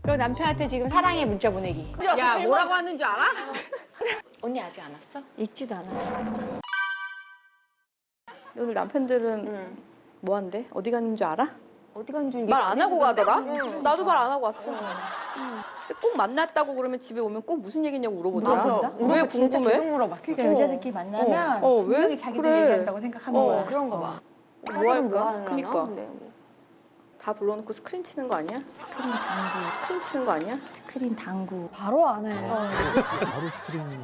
그리고 남편한테 지금 사랑의 문자 보내기. 야, 뭐라고 하는 줄 알아? 언니 아직 안 왔어? 읽지도 않았어. 오늘 남편들은 뭐 한대? 어디 가는 줄 알아? 어디 간 줄 말 안 하고 가더라? 나도 말 안 하고 왔어. 근데 꼭 만났다고 그러면 집에 오면 꼭 무슨 얘기냐고 물어보더라. 물어본다? 왜 궁금해? 물어봤어. 그러니까 여자들끼리 만나면 왜? 분명히 자기들 그래. 얘기한다고 생각하는 거야. 그런가 봐. 뭐 할까? 하나? 그니까. 근데 뭐. 다 불러놓고 스크린 치는 거 아니야? 스크린 당구. 스크린 치는 거 아니야? 스크린 당구. 바로 안 해. 바로 스크린으로.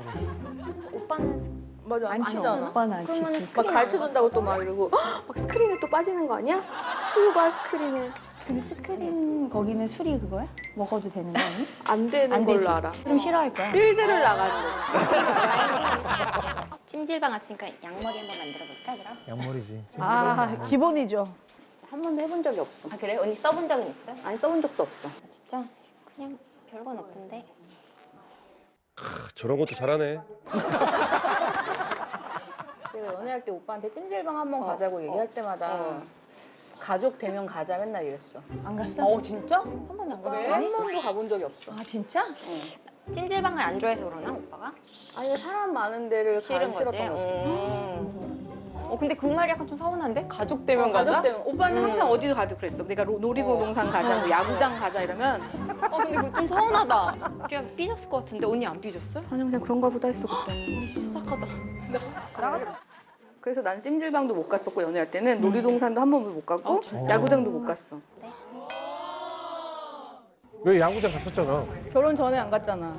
오빠는 맞아, 안 안 치잖아. 오빠는 안 치지. 막 가르쳐준다고 또 막 이러고 헉, 막 스크린에 또 빠지는 거 아니야? 수가 스크린에 근데 스크린 거기는 술이 그거야? 먹어도 되는 거 아니? 안 되는 안 걸로 되지. 알아. 그럼 싫어할 거야. 필드를 나가는 거. 찜질방 왔으니까 양머리 한번 만들어 볼까 그럼? 양머리지. 아, 기본이죠. 한 번도 해본 적이 없어. 아 그래? 언니 써본 적은 있어? 아 아니 써본 적도 없어. 진짜? 그냥 별건 없던데. 저런 것도 잘하네. 내가 연애할 때 오빠한테 찜질방 한번 가자고 얘기할 때마다 가족 대면 가자 맨날 이랬어. 안 갔어? 진짜? 한 번도 안 갔어? 한 번도 가본 적이 없어. 아 진짜? 찜질방을 안 좋아해서 그러나 오빠가? 아니 사람 많은 데를 싫은 거지? 싫었던 거지. 근데 그 말이 약간 좀 서운한데? 가족 되면 가족 때문에 오빠는 항상 어디 가도 그랬어. 내가 놀이공원 가자, 뭐 야구장 가자 이러면 근데 그거 좀 서운하다. 좀 삐졌을 것 같은데 언니 안 삐졌어? 아니 그냥 그런가 보다 했어 그때는. 언니 수삭하다. 그래서 난 찜질방도 못 갔었고 연애할 때는 놀이동산도 한 번도 못 갔고 야구장도 못 갔어. 왜 야구장 갔었잖아. 결혼 전에 안 갔잖아.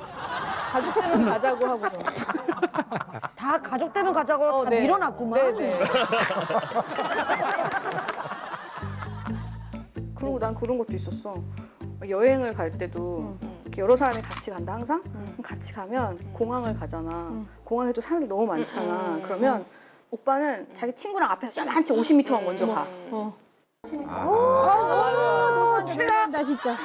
가족 때문에 가자고 하고. 다 가족 되면 가자고 다 밀어놨구만. 네네. 그리고 난 그런 것도 있었어. 여행을 갈 때도 이렇게 여러 사람이 같이 간다 항상. 그럼 같이 가면 공항을 가잖아. 공항에 또 사람들 너무 많잖아. 그러면 오빠는 자기 친구랑 앞에서 저만치 50m만 먼저 가. 최악다 진짜.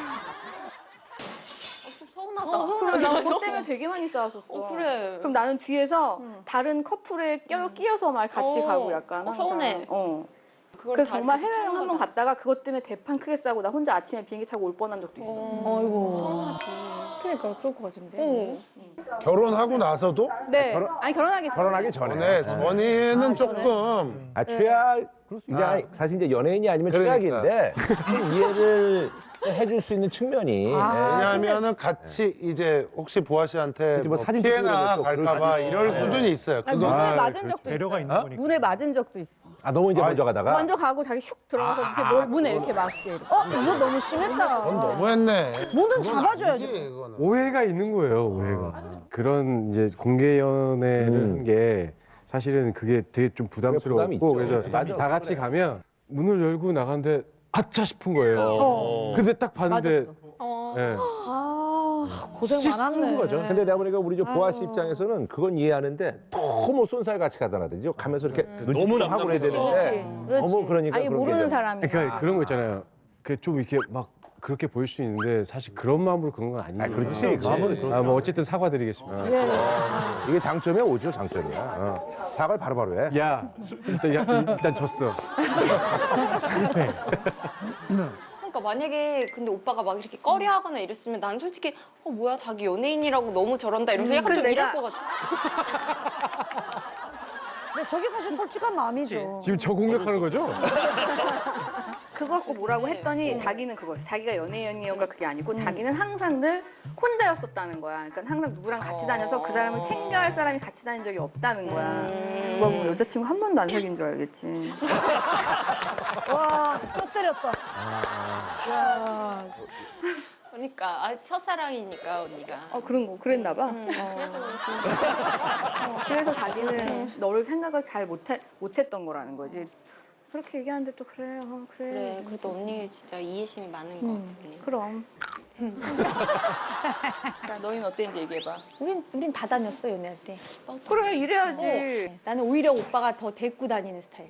좀 서운하다. 그래, 나 그것 때문에 되게 많이 싸웠었어. 그래. 그럼 나는 뒤에서 다른 커플에 끼어서 막 같이 가고 약간. 항상. 서운해. 그걸 그래서 다 정말 이렇게 해외여행 한 번 참아가지고. 갔다가 그것 때문에 대판 크게 싸고 나 혼자 아침에 비행기 타고 올 뻔한 적도 있어. 아이고. 서운하지. 그러니까 그럴 것 같은데. 결혼하고 나서도? 네. 아니 결혼하기 전에. 결혼하기 전에. 전에 전에는 조금 최악. 이제 사실 이제 연예인이 아니면 그러니까. 최악인데 좀 이해를 해줄 수 있는 측면이. 왜냐하면은 같이 이제 혹시 보아 씨한테 그치, 뭐 뭐 사진 피해나 찍고 그러면 또 갈까봐 그럴 이럴 수도 수는 있어요. 아니, 그거 문에 맞은 적도 배려가 있어요. 있는 거니까. 문에 맞은 적도 있어. 너무 이제 아, 먼저 가다가. 먼저 가고 자기 슉 들어가서 이렇게 문에 이렇게 막게. 이거 너무 심했다. 그건 너무했네. 문은 그건 잡아줘야지. 아니지, 그거는. 오해가 있는 거예요, 오해가. 그런 이제 공개 연애를 한 게 사실은 그게 되게 좀 부담이 부담스럽고 있죠. 그래서 맞아. 다 같이 가면 문을 열고 나갔는데 아차 싶은 거예요. 근데 딱 봤는데 예. 고생 많았네. 거죠. 근데 내가 보니까 우리 저 보아 씨 입장에서는 그건 이해하는데 너무 쏜살 같이 가더라든요. 가면서 이렇게 너무 눈치 하고 그래야 되는데 너무 그러니까 아니 그런 게 모르는 되잖아. 사람이. 그러니까 그런 거 있잖아요. 그 좀 이렇게 막 그렇게 보일 수 있는데 사실 그런 마음으로 그런 건 아니에요. 그렇지. 그 마음으로 그렇죠. 뭐 어쨌든 사과드리겠습니다. 이게 장점이야 오죠 장점이야. 사과를 바로바로 해. 야, 일단 졌어. 실패. 그러니까 만약에 근데 오빠가 막 이렇게 꺼려하거나 이랬으면 난 솔직히 뭐야 자기 연예인이라고 너무 저런다 이러면서 약간 좀 근데 이럴 내가- 것 같아. 근데 저게 사실 솔직한 마음이죠. 지금 저 공격하는 거죠? 그거 갖고 뭐라고 했더니 자기는 그거였어. 자기가 연예인이어가 그게 아니고 자기는 항상 늘 혼자였었다는 거야. 그러니까 항상 누구랑 같이 다녀서 그 사람을 챙겨야 할 사람이 같이 다닌 적이 없다는 거야. 누가 보면 여자친구 한 번도 안 사귄 줄 알겠지. 와, 또 때렸다. 그러니까 첫사랑이니까 언니가. 그랬나 봐. 그래서 자기는 너를 생각을 잘 못했던 거라는 거지. 그렇게 얘기하는데 또 그래, 그래. 그래 그래도 언니 진짜 이해심이 많은 것 같아. 언니. 그럼. 자, 너희는 어땠는지 얘기해봐. 우린 다 다녔어 연애할 때. 그래, 이래야지. 나는 오히려 오빠가 더 데리고 다니는 스타일.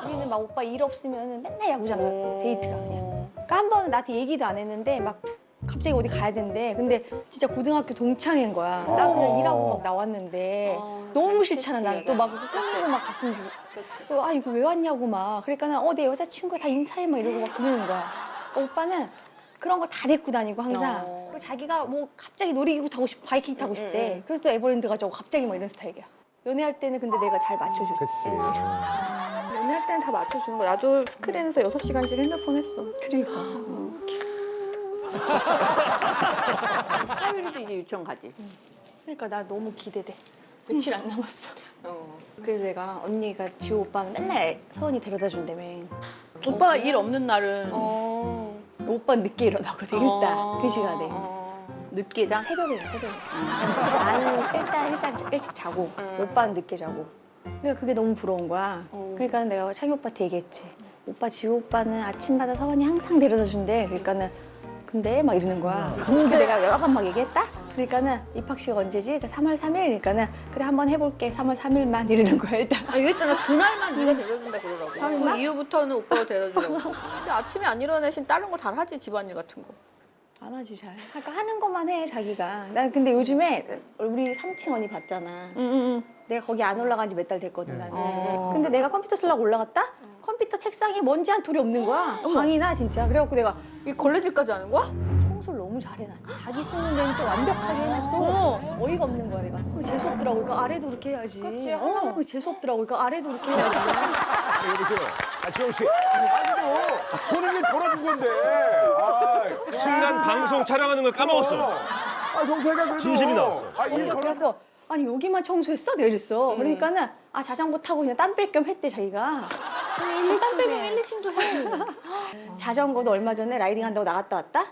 우리는 막 오빠 일 없으면 맨날 야구장 갔고 데이트가 그냥. 그러니까 한 번은 나한테 얘기도 안 했는데 막 갑자기 어디 가야 된대. 근데 진짜 고등학교 동창인 거야. 나 그냥 일하고 막 나왔는데 너무 싫잖아. 나는 또 막 꾸미고 막 갔으면 좋겠어. 이거 왜 왔냐고 막. 그러니까 내 여자친구가 다 인사해 막 이러고 막 그러는 거야. 그러니까 오빠는 그런 거 다 데리고 다니고 항상. 그리고 자기가 뭐 갑자기 놀이기구 타고 싶고 바이킹 타고 싶대. 그래서 또 에버랜드 가자고 갑자기 막 이런 스타일이야. 연애할 때는 근데 내가 잘 맞춰줬지. 그치. 연애할 때는 다 맞춰주는 거. 나도 스크린에서 6시간씩 핸드폰 했어. 그러니까. 하율이도 이제 유치원 가지. 그러니까 나 너무 기대돼. 며칠 안 남았어. 그래서 내가 언니가 지호 오빠는 맨날 서원이 데려다 준다며. 오빠가 일 없는 날은 오빠는 늦게 일어나거든 일단 그 시간에. 늦게 자. 새벽에. 나는 일단 일찍 자고 오빠는 늦게 자고. 근데 그게 너무 부러운 거야. 그러니까 내가 창희 오빠한테 얘기했지. 오빠 지호 오빠는 아침마다 서원이 항상 데려다 준대. 그러니까는 근데 막 이러는 거야. 근데 내가 여러 번 막 얘기했다. 그러니까는 입학식 언제지? 그러니까 3월 3일. 그러니까는 그래 한번 해볼게. 3월 3일만 이러는 거야 일단. 아, 얘기했잖아. 그날만 네가 데려준다 그러라고. 그 이후부터는 오빠가 데려주려고. 근데 아침에 안 일어나신 다른 거 다 하지, 집안일 같은 거. 안 하지 잘. 그러니까 하는 것만 해 자기가. 난 근데 요즘에 우리 3층 언니 봤잖아. 내가 거기 안 올라간 지 몇 달 됐거든 나는. 근데 내가 컴퓨터 쓰려고 올라갔다? 컴퓨터 책상에 먼지 한 톨이 없는 거야. 광이 나 진짜. 그래갖고 내가 이 걸레질까지 하는 거야? 청소를 너무 잘해놨어. 자기 쓰는 데는 또 완벽하게 해놨고 어이가 없는 거야 내가. 재수없더라고. 그러니까 아래도 그렇게 해야지. 그치, 재수없더라고. 그러니까 아래도 그렇게 해야지. 여보세요. 아, 지영 씨. 보는 게 돌아준 건데. 순간 방송 촬영하는 걸 까먹었어. 정태가 그래도. 진심이 나왔어. 일 걸어. 그래갖고 아니 여기만 청소했어? 내가 이랬어. 그러니까는 아 자전거 타고 그냥 땀 뺄 겸 했대 자기가. 땀 빼고 1, 2층도 해. 자전거도 얼마 전에 라이딩 한다고 나갔다 왔다?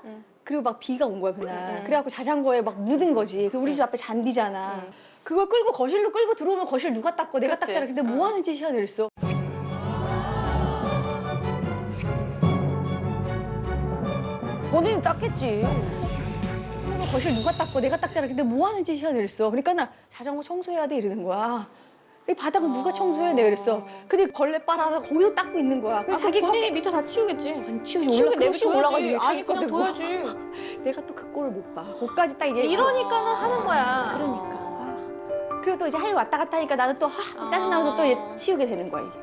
그리고 막 비가 온 거야 그날. 그래갖고 자전거에 막 묻은 거지. 그리고 우리 집 앞에 잔디잖아. 그걸 끌고 거실로 끌고 들어오면 거실 누가 닦고 내가 그치. 닦잖아. 근데 뭐 하는 짓이야 이랬어. 본인이 닦겠지. 그러면 거실 누가 닦고 내가 닦잖아. 근데 뭐 하는 짓이야 이랬어. 그러니까 나 자전거 청소해야 돼 이러는 거야. 이 바닥은 누가 청소해? 내가 그랬어. 근데 걸레 빨아서 거기서 닦고 있는 거야. 그래서 자기 본인이 밑에 다 치우겠지. 안 치우지. 치우게 올라가지 올라가지. 아니, 그냥 자기 거 둬야지. 내가 또 그 꼴을 못 봐. 거기까지 딱 이제 이러니까는 하는 거야. 그러니까. 그리고 또 이제 하루 왔다 갔다 하니까 나는 또 짜증나면서 또 이제 치우게 되는 거야 이게.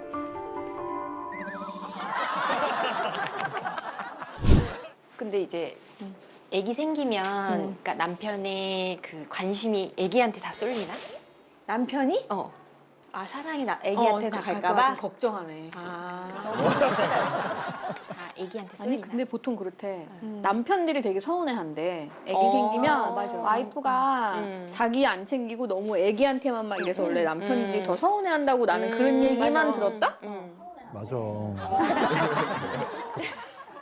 근데 이제 애기 생기면 그러니까 남편의 그 관심이 애기한테 다 쏠리나? 남편이? 어. 아 사랑이 나 애기한테 다 갈까봐? 걱정하네. 아. 아, 애기한테 아니 쏠리나? 근데 보통 그렇대. 남편들이 되게 서운해한대. 애기 어, 생기면 맞아. 와이프가 자기 안 챙기고 너무 애기한테만 막 이래서 원래 남편들이 더 서운해한다고 나는 그런 얘기만 맞아. 들었다? 맞아.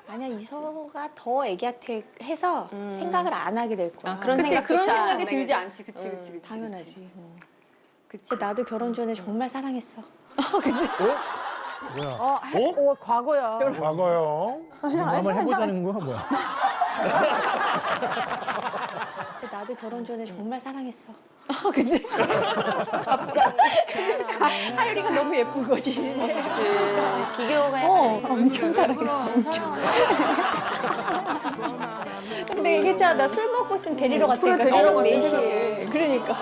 아니야 이서가 더 애기한테 해서 생각을 안 하게 될 거야. 아, 그런 그치 생각조차 그런 생각이 안 들지 하게 않지. 그치. 당연하지. 근데 나도 결혼 전에 정말 사랑했어. 과거야. 과거요. 한번 해보자는 거야 뭐야? 근데 나도 결혼 전에 정말 사랑했어. 근데 하율이가 너무 예쁜 거지. 그치. 비교가 해야지. 엄청 사랑했어. 엄청. 근데 얘기했잖아. 나 술 먹고 있으면 데리러 갔다니까. 그래, 데리러 새벽 갔대, 4시에. 그러니까.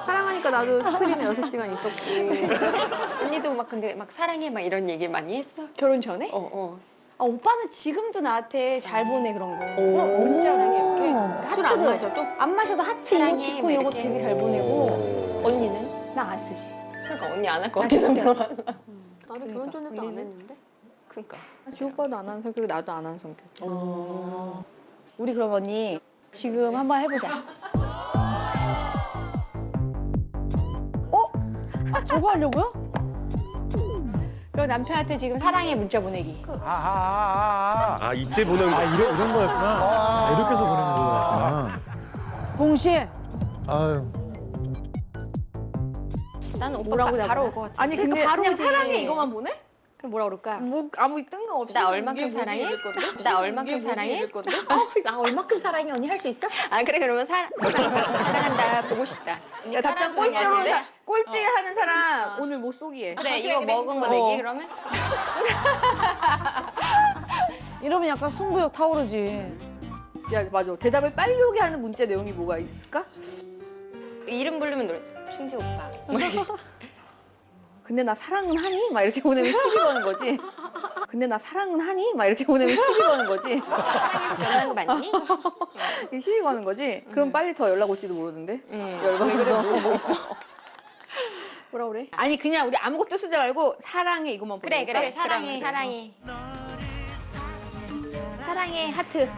사랑하니까 나도 스크린에 6시간 있었지. 언니도 막 근데 막 사랑해 막 이런 얘기 많이 했어? 결혼 전에? 어. 아, 오빠는 지금도 나한테 잘 보내 그런 거. 문자랑해 이렇게. 술 안 마셔도? 안 마셔도 하트, 사랑해, 이모티콘 뭐 이런 거 이렇게. 되게 잘 보내고. 언니는? 나 안 쓰지. 그러니까 언니 안 할 것 나 같아서 절대 안 물어봐. 나도 결혼 전에도 안 했는데. 그러니까. 지 오빠도 안 하는 성격, 나도 안 하는 성격. 우리 그럼 언니 지금 한번 해보자. 저거 하려고요? 그럼 남편한테 지금 사랑해 문자 보내기. 아 이때 보낸 거. 이런 거였구나. 이렇게 해서 보내는 거였구나. 동시에. 아유. 난 오빠 뭐라고 바로 답을 올 것 같아. 아니 근데 그러니까 바로 그냥 오지. 사랑해 이거만 보내? 그럼 뭐라 그럴까? 뭐 아무 뜬금없이 나 얼만큼 이게 뭐지 사랑해? 이럴 건데? 나 얼만큼 이게 뭐지 사랑해? 이럴 건데? 나 얼마큼 사랑해 언니 할 수 있어? 아 그래 그러면 사랑한다 보고 싶다. 언니 야 답장 사랑하는 거 꼴찌로 같은데? 꼴찌하는 사람 오늘 못 쏘기해. 그래 이거 먹은 거 내기 그러면? 이러면 약간 승부욕 타오르지. 야 맞아. 대답을 빨리 오게 하는 문자 내용이 뭐가 있을까? 이름 부르면 노래 충지 오빠. 뭐 이렇게. 근데 나 사랑은 하니? 막 이렇게 보내면 시비 거는 거지. 근데 나 사랑은 하니? 막 이렇게 보내면 시비 거는 거지. 변하는 거 맞니? 이게 시비 거는 거지? 그럼 빨리 더 연락 올지도 모르는데. 응. 열받아서. 뭐 있어? 뭐라 그래? 아니 그냥 우리 아무것도 쓰지 말고 사랑해 이것만 그래 보내볼까? 그래 사랑해, 사랑해. 사랑해 하트.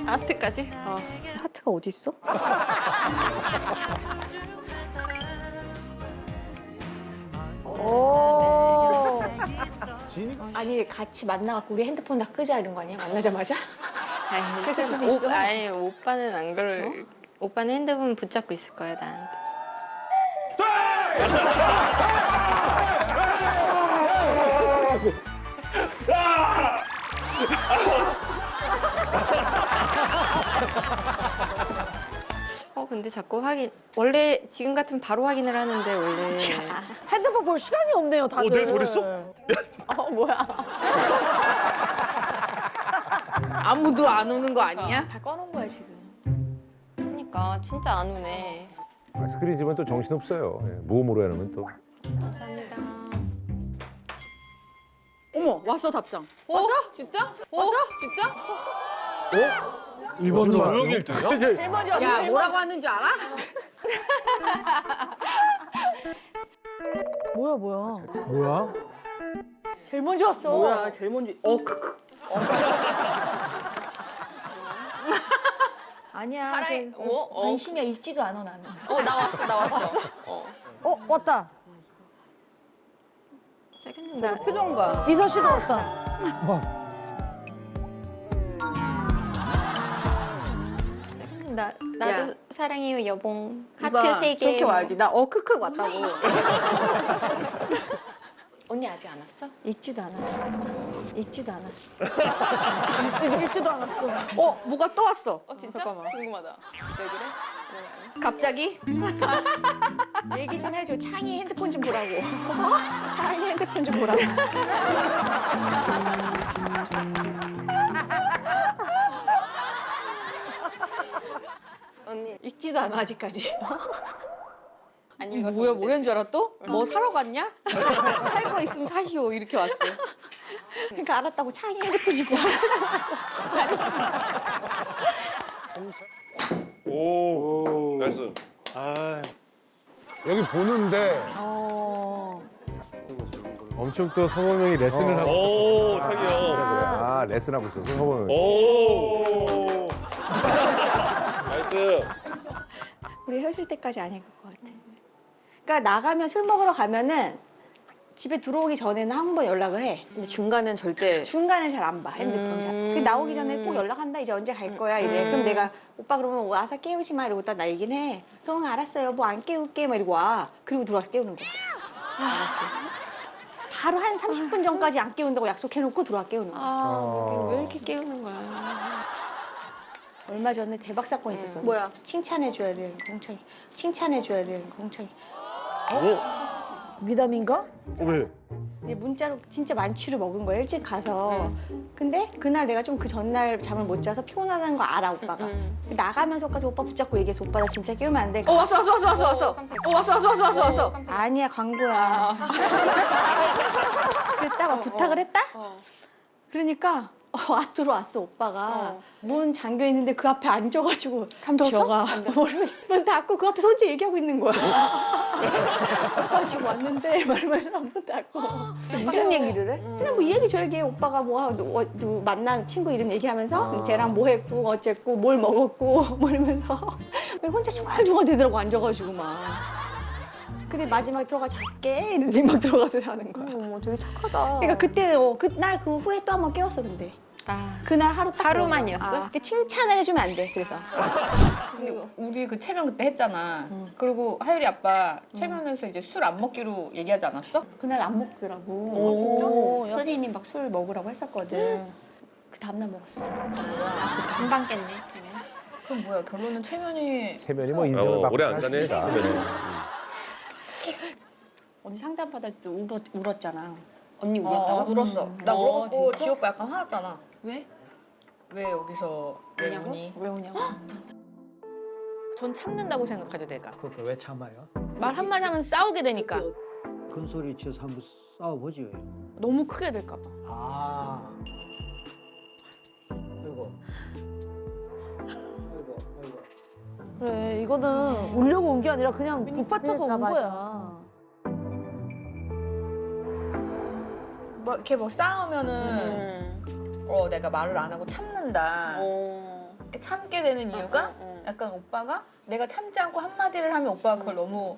아트까지? 하트가 어디 있어? 오. 아니 같이 만나갖고 우리 핸드폰 다 끄자 이런 거 아니야? 만나자마자? 아니, 그랬을 수도 있어. 아니 오빠는 안 그럴. 오빠는 핸드폰 붙잡고 있을 거야 나한테. 근데 자꾸 확인. 원래 지금 같으면 바로 확인을 하는데 원래. 핸드폰 볼 시간이 없네요, 다들. 내가 저랬어? 뭐야? 아무도 안 오는 거 아니야? 다 꺼놓은 거야 지금. 그러니까 진짜 안 오네. 아, 스크린 집은 또 정신없어요. 예, 모험으로 해놓으면 또. 감사합니다. 어머 왔어 답장. 왔어? 진짜? 왔어? 진짜? 일본으로 조용히 1등이야? 제일 먼저 왔어. 야 제일 뭐라고 하는 줄 알아? 뭐야, 뭐야. 뭐야? 제일 먼저 왔어. 뭐야 제일 먼저. 크크. 아니야. 사랑해. 관심이야. 읽지도 않아 나는. 나 왔어. 왔다. 나 표정 봐. 미서 씨도 왔다. 나도 야. 사랑해요 여봉. 하트 이봐, 3개. 그렇게 와야지. 나 크크 왔다고. 언니 아직 안 왔어? 읽지도 않았어. 읽지도 않았어. 읽지도 않았어. 뭐가 또 왔어. 진짜? 잠깐만. 궁금하다. 왜 그래? 갑자기? 얘기 좀 해줘. 창이 핸드폰 좀 보라고. 창이 핸드폰 좀 보라고. 언니 읽지도 않아 아직까지. 안 읽어서. 뭐야 뭐라는 줄 알아 또? 뭐 사러 갔냐? 살 거 있으면 사시오 이렇게 왔어. 그러니까 알았다고 창이 핸드폰 좀 보라고. 오. 나이스. 여기 보는데 엄청 또 성원형이 레슨을 하고. 오, 창이 형. 아, 레슨하고 있어서 서버는. 오. 나이스. 우리 헤어질 때까지 안 읽을 것 같아. 그러니까 나가면 술 먹으러 가면은 집에 들어오기 전에는 한 번 연락을 해. 근데 중간은 절대. 중간에 잘 안 봐, 핸드폰 잘. 그 나오기 전에 꼭 연락한다, 이제 언제 갈 거야, 이래. 그럼 내가, 오빠 그러면 와서 깨우지 마, 이러고 딱 나 얘기는 해. 형, 알았어요. 뭐 안 깨울게, 막 이러고 와. 그리고 들어와서 깨우는 거야. 바로 한 30분 전까지 안 깨운다고 약속해놓고 들어와 깨우는 거야. 왜 이렇게 깨우는 거야? 얼마 전에 대박 사건 있었어. 뭐야? 칭찬해줘야 되는 거, 홍창이. 칭찬해줘야 되는 거, 홍창이. 미담인가? 왜? 근데 문자로 진짜 만취를 먹은 거야, 일찍 가서. 근데 그날 내가 좀 그 전날 잠을 못 자서 피곤하다는 거 알아, 오빠가. 나가면서까지 오빠 붙잡고 얘기해서 오빠 나 진짜 깨우면 안 돼. 왔어. 왔어. 아니야, 광고야. 그랬다가 부탁을 했다? 그러니까 들어왔어, 오빠가. 문 잠겨 있는데 그 앞에 앉아가지고 지어가 문 닫고 그 앞에서 혼자 얘기하고 있는 거야. 오빠 지금 왔는데 말면서 문 닫고. 무슨 얘기를 해? 그냥 뭐 이 얘기 저 얘기 오빠가 누구 만난 친구 이름 얘기하면서 걔랑 뭐 했고 어쨌고 뭘 먹었고 뭐 이러면서 혼자 중얼중얼 대더라고 앉아가지고 막. 근데 마지막에 들어가 잘게 이랬는데 막 들어가서 자는 거야. 어머 되게 착하다. 그러니까 그때 그날 그 후에 또 한 번 깨웠어 근데. 그날 하루 딱 하루만이었어? 이렇게 칭찬을 해주면 안 돼. 그래서 근데 우리 그 체면 그때 했잖아. 그리고 하율이 아빠 체면에서 이제 술 안 먹기로 얘기하지 않았어? 그날 안 먹더라고. 선생님이 막 술 먹으라고 했었거든. 그 다음날 먹었어. 금방 깼네 체면. 그럼 뭐야 결론은 체면이. 체면이 뭐 인생을 막 오래 안 가네. 언니 상담 받을 때 울었잖아. 언니 울었다고? 울었어. 나 울었고 진짜? 지호 오빠 약간 화났잖아. 왜? 왜 여기서 왜 왜냐고? 우니? 왜 우냐고. 전 참는다고 생각하죠 내가. 그러니까 왜 참아요? 말 한마디 하면 싸우게 되니까. 큰 소리 치어서 한번 싸워보지. 너무 크게 될까 봐. 아. 아이고. 아이고, 아이고. 그래, 이거는 울려고 온 게 아니라 그냥 북받쳐서 온 거야. 뭐 이렇게 뭐 싸우면은 내가 말을 안 하고 참는다. 이렇게 참게 되는 이유가 약간 오빠가 내가 참지 않고 한마디를 하면 오빠가 그걸 너무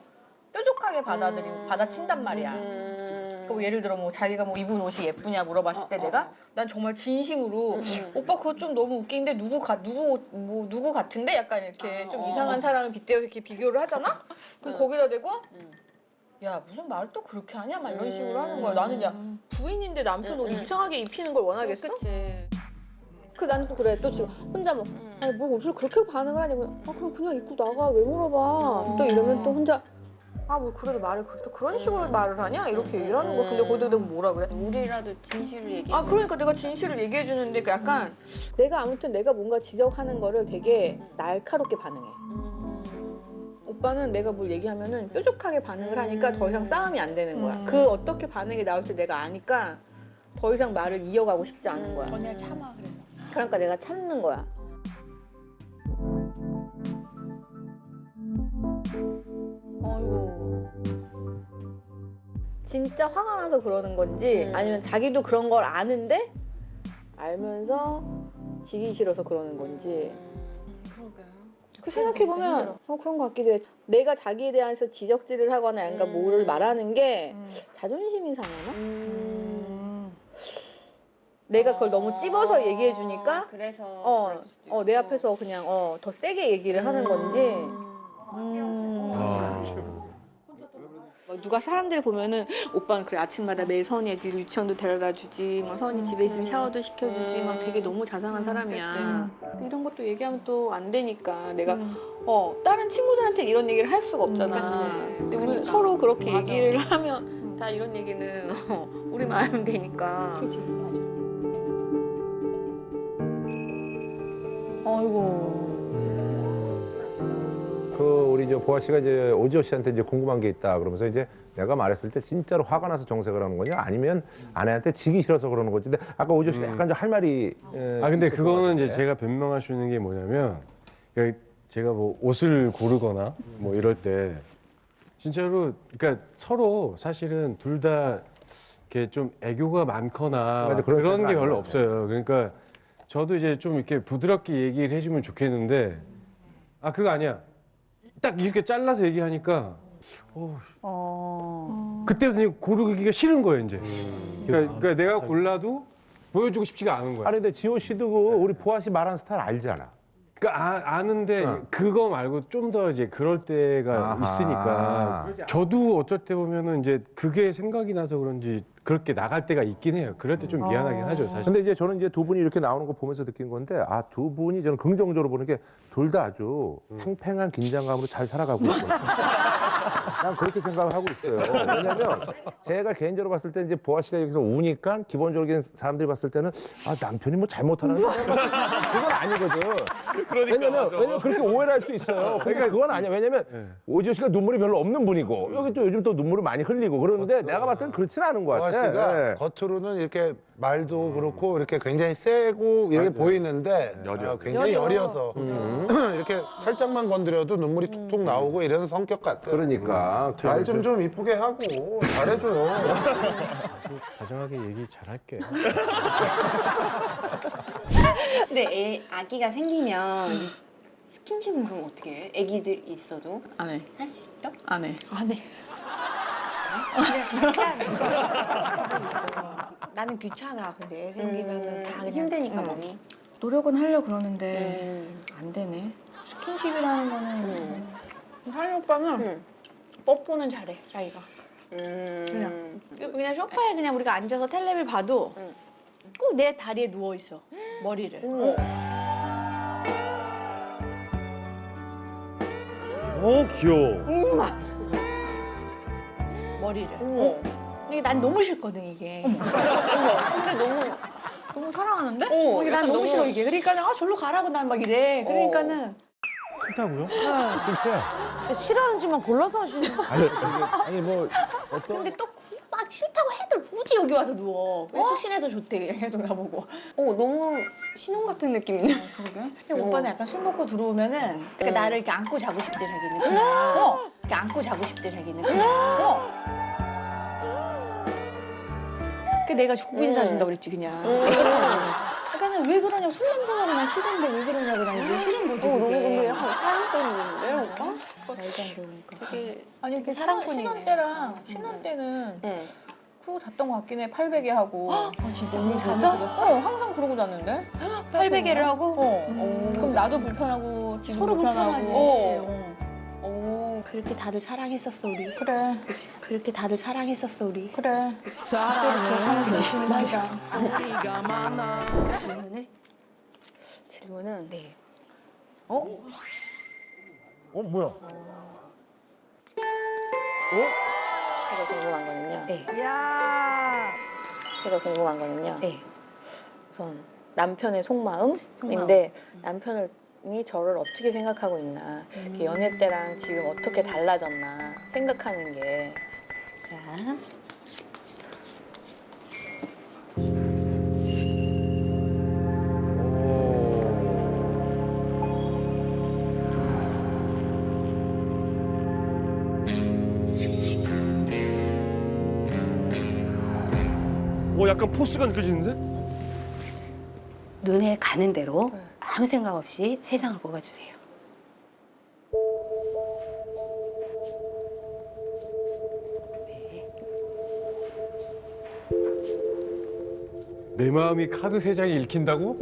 뾰족하게 받아친단 말이야. 그러니까 뭐 예를 들어 뭐 자기가 뭐 입은 옷이 예쁘냐 물어봤을 때 내가 난 정말 진심으로 오빠 그거 좀 너무 웃긴데 누구 같은데 약간 이렇게 좀 이상한 사람을 빗대어서 이렇게 비교를 하잖아? 그럼 거기다 대고 야 무슨 말을 또 그렇게 하냐 막 이런 식으로 하는 거야. 나는 야 부인인데 남편 옷 이상하게 입히는 걸 원하겠어? 그치. 그 나는 또 그래 또 지금 혼자 뭐 아니 뭐 옷을 그렇게 반응을 하냐고 그럼 그냥 입고 나가 왜 물어봐 또 이러면 또 혼자 아 뭐 그래도 말을 또 그런 식으로 말을 하냐 이렇게 얘기를 하는 거야. 근데 거기다 대고 뭐라 그래? 우리라도 진실을 얘기해. 아 그러니까 내가 진실을 얘기해 주는데 그 약간 내가 아무튼 내가 뭔가 지적하는 거를 되게 날카롭게 반응해. 오빠는 내가 뭘 얘기하면은 뾰족하게 반응을 하니까 더 이상 싸움이 안 되는 거야. 그 어떻게 반응이 나올지 내가 아니까 더 이상 말을 이어가고 싶지 않은 거야. 언니가 참아 그래서. 그러니까 내가 참는 거야. 아이고. 진짜 화가 나서 그러는 건지 아니면 자기도 그런 걸 아는데 알면서 지기 싫어서 그러는 건지 그러게. 그 생각해보면 그런 것 같기도 해. 내가 자기에 대해서 지적질을 하거나 뭔가 뭐를 말하는 게 자존심이 상하나? 내가 그걸 너무 찝어서 얘기해 주니까 그래서 그럴 수도 있고. 내 앞에서 그냥 더 세게 얘기를 하는 건지 뭐 누가 사람들을 보면은 오빠는 그래 아침마다 매일 선이 애들 유치원도 데려다 주지 뭐 선이 집에 있으면 샤워도 시켜주지 막 되게 너무 자상한 사람이야. 근데 이런 것도 얘기하면 또 안 되니까 내가 다른 친구들한테 이런 얘기를 할 수가 없잖아. 그치. 근데 우리 그러니까. 서로 그렇게 맞아. 얘기를 하면 다 이런 얘기는 우리만 알면 되니까. 그치 맞아. 아이고. 그 우리 이제 보아 씨가 이제 오지호 씨한테 이제 궁금한 게 있다 그러면서 이제 내가 말했을 때 진짜로 화가 나서 정색을 하는 거냐 아니면 아내한테 지기 싫어서 그러는 거지. 근데 아까 오지호 씨가 약간 좀 할 말이 근데 있을 것 그거는 이제 같은데. 제가 변명할 수 있는 게 뭐냐면 그러니까 제가 뭐 옷을 고르거나 뭐 이럴 때 진짜로 그러니까 서로 사실은 둘 다 이렇게 좀 애교가 많거나 맞아, 그런 그런 게 생각 별로 안 없어요. 그러니까 저도 이제 좀 이렇게 부드럽게 얘기를 해주면 좋겠는데 그거 아니야. 딱 이렇게 잘라서 얘기하니까 그때부터 이제 고르기가 싫은 거예요 이제. 그러니까 내가 골라도 보여주고 싶지가 않은 거야. 아니 근데 지호 씨도 그 우리 보아 씨 말하는 스타일 알잖아. 그러니까 아는데 어. 그거 말고 좀 더 이제 그럴 때가 아하. 있으니까 저도 어쩔 때 보면은 이제 그게 생각이 나서 그런지 그렇게 나갈 때가 있긴 해요. 그럴 때 좀 미안하긴 하죠 사실. 근데 이제 저는 이제 두 분이 이렇게 나오는 거 보면서 느낀 건데 두 분이 저는 긍정적으로 보는 게 둘 다 아주 팽팽한 긴장감으로 잘 살아가고 있거든요. 난 그렇게 생각을 하고 있어요. 왜냐면 제가 개인적으로 봤을 때 이제 보아 씨가 여기서 우니까 기본적인 사람들이 봤을 때는 남편이 뭐 잘못하는 사람 그건 아니거든. 왜냐면 그렇게 오해를 할 수 있어요. 그러니까 그건 아니야. 왜냐면 오지호 씨가 눈물이 별로 없는 분이고 여기 또 요즘 또 눈물을 많이 흘리고 그러는데 내가 봤을 때는 그렇진 않은 것 보아 같아. 씨가 네. 겉으로는 이렇게 말도 그렇고 이렇게 굉장히 세고 이렇게 보이는데 굉장히 여려서 이렇게 살짝만 건드려도 눈물이 툭툭 나오고 이래서 성격 같아. 그러니까 말 좀 이쁘게 하고 잘해줘요. 다정하게 얘기 잘할게. 근데 아기가 생기면 이제 스킨십은 그럼 어떻게 해? 아기들 있어도 안 해. 할 수 있어? 안 해. 안 해. 나는 귀찮아. 근데 애 생기면은 다 그냥 힘드니까 몸이. 노력은 하려고 그러는데 안 되네. 스킨십이라는 거는 사리 오빠는 뽀뽀는 잘해 자기가. 그냥 소파에 그냥 우리가 앉아서 텔레비를 봐도 꼭 내 다리에 누워 있어 머리를. 귀여워. 머리를. 근데 난 너무 싫거든 이게. 근데 너무 사랑하는데? 이게 난 너무 싫어 이게. 그러니까 절로 가라고 난 막 이래. 그러니까는 진짜. 싫어하는지만 골라서 하시는 거. 아니 뭐 근데 또 막 싫다고 해도 굳이 여기 와서 누워. 왜 푹신해서 좋대 계속 나보고. 너무 신혼 같은 느낌이네. 그냥 오빠는 약간 술 먹고 들어오면은 그러니까 나를 이렇게 안고 자고 싶대 자기는 그냥. 이렇게 안고 자고 싶대 자기는 그냥. 그 내가 죽부인 사준다 그랬지 그냥. 그러니까 왜 그러냐고 술 냄새 나고 난 싫은데 왜 그러냐고 난 이게 싫은 거지 너무 근데 그게. 약간 사랑꾼인데 오빠? 말도 안 되니까. 되게 아니 이렇게 사랑꾼이네. 신혼 때랑 신혼 때는 응. 그러고 잤던 것 같긴 해. 800에 하고. 진짜? 언니 잠이 진짜? 들었어? 항상 그러고 잤는데. 800개를 하고? 그럼 나도 불편하고 지금 서로 불편하고. 불편하지. 오. 그렇게 다들 사랑했었어 우리. 그래. 그치? 그렇게 다들 사랑했었어 우리. 그래. 맞아. 질문은 네. 뭐야? 제가 궁금한 거는요. 네. 야. 제가 궁금한 거는요. 네. 우선 남편의 속마음인데 남편이 저를 어떻게 생각하고 있나, 이렇게 연애 때랑 지금 어떻게 달라졌나 생각하는 게. 자. 약간 포스가 느껴지는데? 눈에 가는 대로 아무 생각 없이 세상을 뽑아주세요. 내 마음이 카드 3장이 읽힌다고?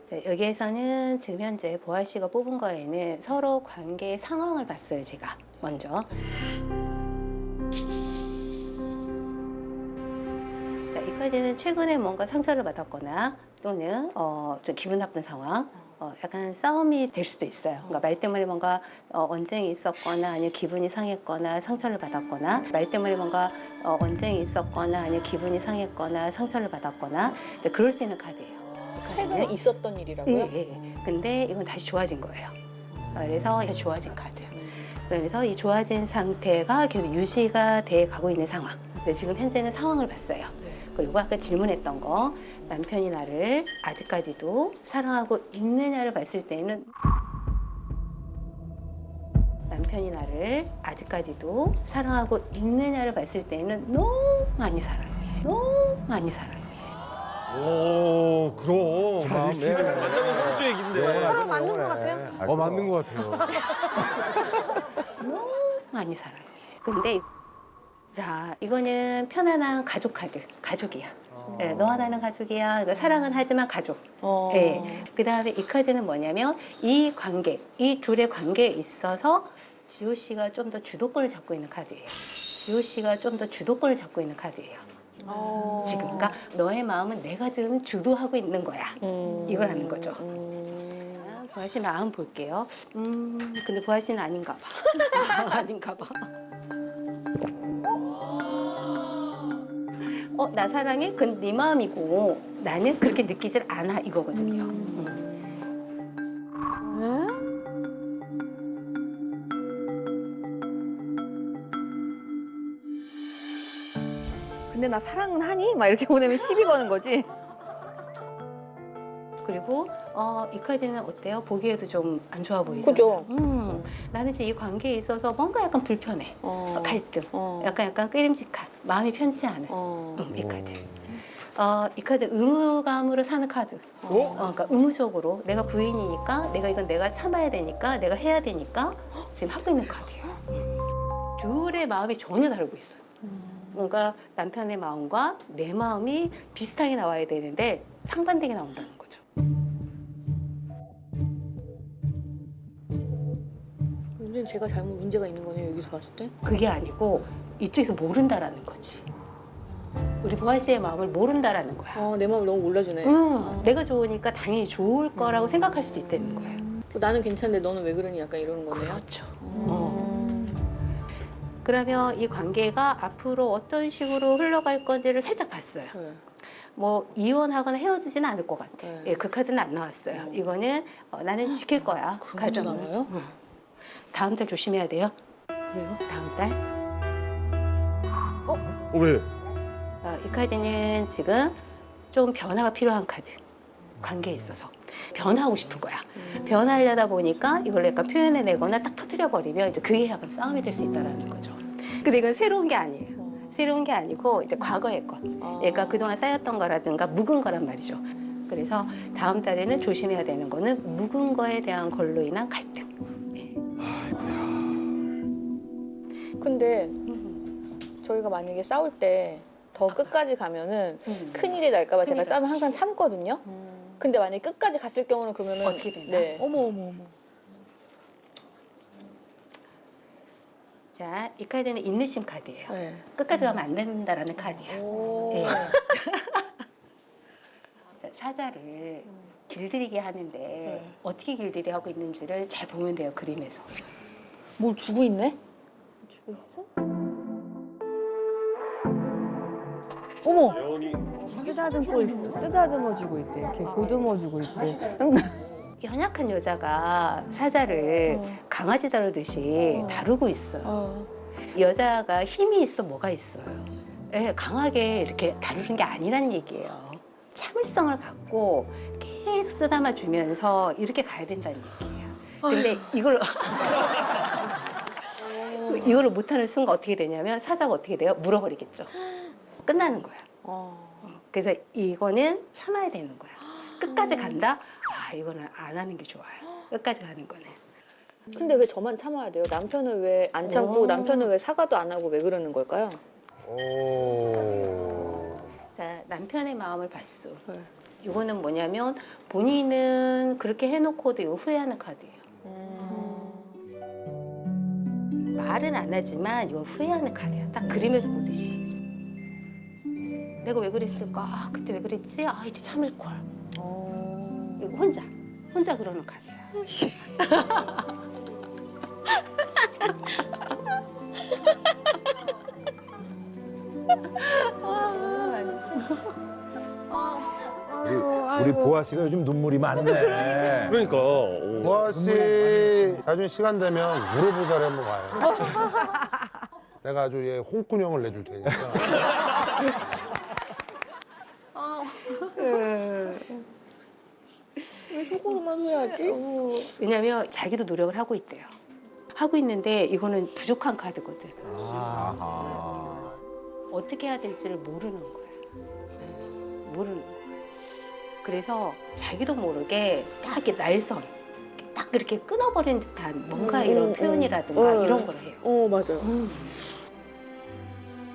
자, 여기에서는 지금 현재 보아 씨가 뽑은 거에는 서로 관계의 상황을 봤어요, 제가 먼저. 자, 이 카드는 최근에 뭔가 상처를 받았거나 또는 좀 기분 나쁜 상황, 약간 싸움이 될 수도 있어요. 그러니까 말 때문에 뭔가 언쟁이 있었거나 아니면 기분이 상했거나 상처를 받았거나 말 때문에 뭔가 언쟁이 있었거나 아니면 기분이 상했거나 상처를 받았거나 이제 그럴 수 있는 카드예요. 이 최근에 카드는. 있었던 일이라고요? 예, 예. 근데 이건 다시 좋아진 거예요. 그래서 다시 좋아진 카드. 그러면서 이 좋아진 상태가 계속 유지가 돼 가고 있는 상황. 근데 지금 현재는 상황을 봤어요. 그리고 아까 질문했던 거, 남편이 나를 아직까지도 사랑하고 있느냐를 봤을 때는 남편이 나를 아직까지도 사랑하고 있느냐를 봤을 때는 너무 많이 사랑해. 너무 많이 사랑해. 오, 그럼. 잘 읽히네. 포스 얘긴데. 서로 맞는 것 같아요? 맞는 것 같아요. 너무 많이 사랑해. 근데 자, 이거는 편안한 가족 카드. 가족이야. 네, 너와 나는 가족이야. 그러니까 사랑은 하지만 가족. 네. 그다음에 이 카드는 뭐냐면 이 관계, 이 둘의 관계에 있어서 지호 씨가 좀 더 주도권을 잡고 있는 카드예요. 지호 씨가 좀 더 주도권을 잡고 있는 카드예요. 지금, 그러니까 너의 마음은 내가 지금 주도하고 있는 거야. 이걸 하는 거죠. 보아 씨 마음 볼게요. 근데 보아 씨는 아닌가 봐. 아닌가 봐. 나 사랑해? 그건 네 마음이고 나는 그렇게 느끼질 않아 이거거든요. 근데 나 사랑은 하니? 막 이렇게 보내면 시비 거는 거지. 그리고 이 카드는 어때요? 보기에도 좀 안 좋아 보이죠? 그죠? 나는 지금 이 관계에 있어서 뭔가 약간 불편해. 갈등. 약간 끄림직한. 마음이 편치 않은 이 카드. 이 카드 의무감으로 사는 카드. 그러니까 의무적으로 내가 부인이니까 이건 내가 참아야 되니까 내가 해야 되니까 지금 하고 있는 카드예요. 둘의 마음이 전혀 다르고 있어요. 뭔가 남편의 마음과 내 마음이 비슷하게 나와야 되는데 상반되게 나온다는 거죠. 완전 제가 잘못 문제가 있는 거네요, 여기서 봤을 때. 그게 아니고 이쪽에서 모른다라는 거지. 우리 보아 씨의 마음을 모른다라는 거야. 내 마음을 너무 몰라주네. 내가 좋으니까 당연히 좋을 거라고 생각할 수도 있다는 거예요. 나는 괜찮은데 너는 왜 그러니 약간 이러는 거네요. 그렇죠. 그러면 이 관계가 앞으로 어떤 식으로 흘러갈 건지를 살짝 봤어요. 네. 뭐 이혼하거나 헤어지지는 않을 것 같아. 네. 예, 그 카드는 안 나왔어요. 이거는 나는 지킬 거야. 그것도 가정을. 나와요? 다음 달 조심해야 돼요. 왜요? 다음 달? 왜? 이 카드는 지금 좀 변화가 필요한 카드. 관계에 있어서 변화하고 싶은 거야. 변화하려다 보니까 이걸 약간 표현해내거나 딱 터뜨려버리면 이제 그게 약간 싸움이 될 수 있다는 거죠. 근데 이건 새로운 게 아니에요. 새로운 게 아니고 이제 과거의 것. 그러니까 그동안 쌓였던 거라든가 묵은 거란 말이죠. 그래서 다음 달에는 조심해야 되는 거는 묵은 거에 대한 걸로 인한 갈등. 네. 근데 저희가 만약에 싸울 때 더 끝까지 가면은 큰일이 날까봐 제가 싸우면 항상 참거든요. 근데 만약에 끝까지 갔을 경우는 그러면은 어떻게 되나? 네. 어머 어머 어머. 자, 이 카드는 인내심 카드예요. 네. 끝까지 가면 안 된다라는 카드야. 예. 자, 사자를 길들이게 하는데 어떻게 길들이 하고 있는지를 잘 보면 돼요, 그림에서. 뭘 주고 있네? 주고 있어? 어머. 쓰다듬고 있어. 쓰다듬어주고 있대. 이렇게 보듬어주고 있대. 연약한 여자가 사자를 강아지 다루듯이 다루고 있어요. 여자가 힘이 있어 뭐가 있어요. 예, 강하게 이렇게 다루는 게 아니란 얘기예요. 참을성을 갖고 계속 쓰다마 주면서 이렇게 가야 된다는 얘기예요. 근데 이걸 못하는 순간 어떻게 되냐면 사자가 어떻게 돼요? 물어버리겠죠. 끝나는 거예요. 그래서 이거는 참아야 되는 거야. 끝까지 간다? 아, 이거는 안 하는 게 좋아요. 끝까지 가는 거는. 근데 왜 저만 참아야 돼요? 남편은 왜 안 참고 남편은 왜 사과도 안 하고 왜 그러는 걸까요? 자, 남편의 마음을 봤어. 네. 이거는 뭐냐면 본인은 그렇게 해놓고도 이거 후회하는 카드예요. 말은 안 하지만 이건 후회하는 카드야. 딱 그림에서 보듯이. 내가 왜 그랬을까? 아, 그때 왜 그랬지? 아, 이제 참을걸. 이거 혼자 그러는 카드야. 우리 보아 씨가 요즘 눈물이 많네. 그러니까. 보아 씨 나중에 시간 되면 무로보살에 한번 가요. 내가 아주 얘 홍군형을 내줄 테니까. 왜 속으로만 후회하지? 왜냐면 자기도 노력을 하고 있대요. 하고 있는데 이거는 부족한 카드거든. 어떻게 해야 될지를 모르는 거예요. 모르는 거예요. 그래서 자기도 모르게 딱 이렇게 날선, 딱 이렇게 끊어버린 듯한 뭔가 이런 표현이라든가 이런 걸 해요. 맞아요.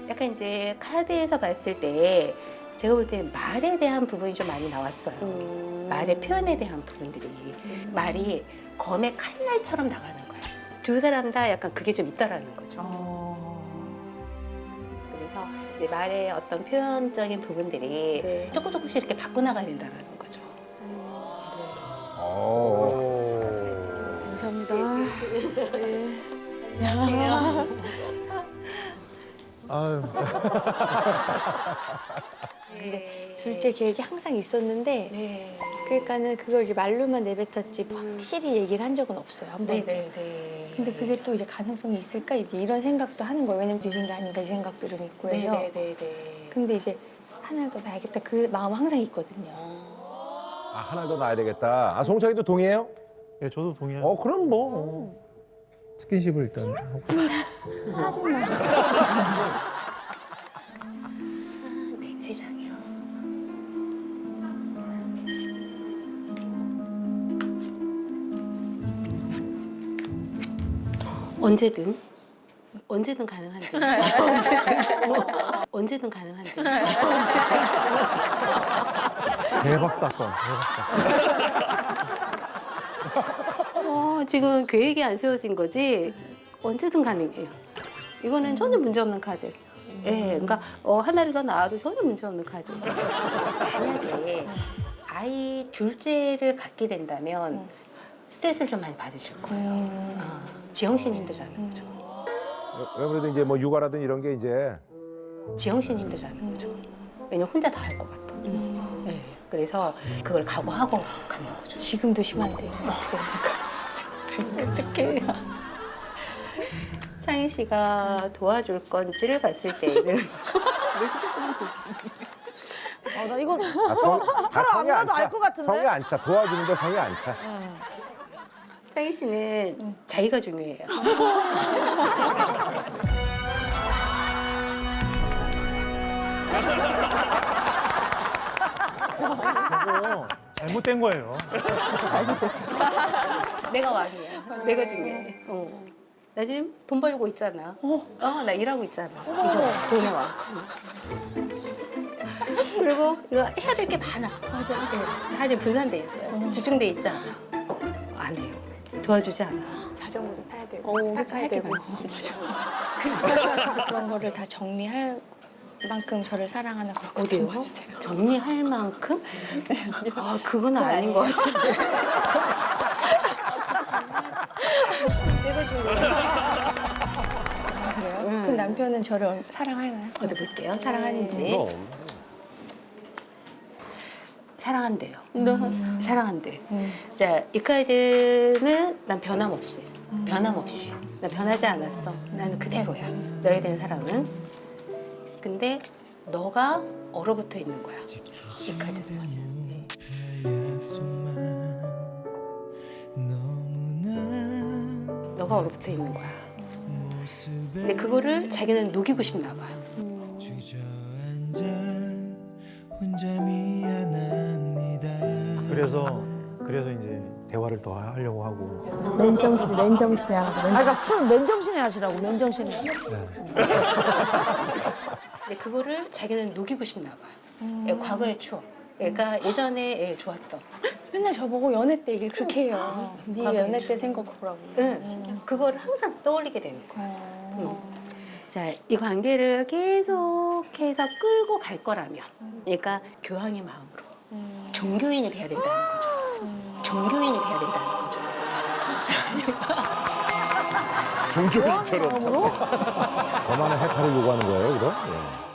약간 이제 카드에서 봤을 때 제가 볼 때 말에 대한 부분이 좀 많이 나왔어요. 말의 표현에 대한 부분들이. 말이 검의 칼날처럼 나가는 거예요. 두 사람 다 약간 그게 좀 있다라는 거죠. 그래서 이제 말의 어떤 표현적인 부분들이 네. 조금씩 이렇게 바꿔나가야 된다는 거죠. 감사합니다. 아유. 근데 둘째 계획이 항상 있었는데 네. 그러니까는 그걸 이제 말로만 내뱉었지 확실히 얘기를 한 적은 없어요. 한 번도. 네. 근데 그게 또 이제 가능성이 있을까? 이런 생각도 하는 거예요. 왜냐면 늦은 게 아닌가 이 생각도 좀 있고 해서. 네. 근데 이제 하나를 더 낳아야겠다. 그 마음 항상 있거든요. 아, 하나 더 놔야 되겠다. 아, 송창이도 동의해요? 예, 저도 동의해요. 그럼 뭐. 스킨십을 일단 하고. 네, 세 장이요. 언제든 가능한데. 언제든 가능한데. 대박 사건. 지금 계획이 안 세워진 거지 언제든 가능해요. 이거는 전혀 문제 없는 카드. 예, 그러니까 하나를 더 낳아도 전혀 문제 없는 카드. 만약에 아이 둘째를 갖게 된다면 스트레스를 좀 많이 받으실 거예요. 지영신 힘들다는 거죠. 아무래도 이제 뭐 육아라든 이런 게 이제 지영신 힘들다는 거죠. 왜냐면 혼자 다 할 것 같아. 예, 그래서 그걸 각오하고 갖는 거죠. 지금도 심한데요. 어떻게 생각하세요? 어떡해. 창희 씨가 도와줄 건지를 봤을 때는 나 이거 아, 서로 안 성에 안 봐도 알 차. 것 같은데? 성에 안 차. 도와주는데 성에 안 차. 창희 씨는 자기가 중요해요. 저거 잘못된 거예요. 내가 왕이야. 내가 중요해. 나 지금 돈 벌고 있잖아. 나 일하고 있잖아. 이거 돈의 왕. 그리고 이거 해야 될 게 많아. 맞아. 다 지금 분산돼 있어요. 집중돼 있지 않아. 안 해요. 도와주지 않아. 자전거도 타야 되고 할 게 많지. 그런 거를 다 정리할 만큼 저를 사랑하는 걸 어디요? 도와주세요. 정리할 만큼? 아, 그건 아닌 것 같은데. 내가 중요해. 아, 그래요? 그럼 남편은 저를 사랑하나요? 어디 볼게요. 사랑하는지. 그럼. 사랑한대요. 사랑한대. 자, 이 카드는 난 변함없이. 변함없이. 나 변하지 않았어. 나는 그대로야. 너에 대한 사랑은. 근데 너가 얼어붙어 있는 거야. 이 카드는. 너가 얼어붙어 있는 거야. 근데 그거를 자기는 녹이고 싶나 봐. 그래서 이제 대화를 더 하려고 하고. 맨정신에 하라고. 그러니까 술 맨정신에 하시라고, 맨정신에. 근데 그거를 자기는 녹이고 싶나 봐. 과거의 추억. 그러니까 예전에 좋았던. 맨날 저보고 연애 때 얘기를 그렇게 해요. 네 연애 때 생각해보라고. 응. 그거를 항상 떠올리게 되는 거야. 자, 이 관계를 계속해서 끌고 갈 거라면, 그러니까 교황의 마음으로 종교인이 돼야 된다는 거죠. 종교인이 돼야 된다는 거죠. 종교인처럼. 더 많은 해탈을 요구하는 거예요, 그럼? 예.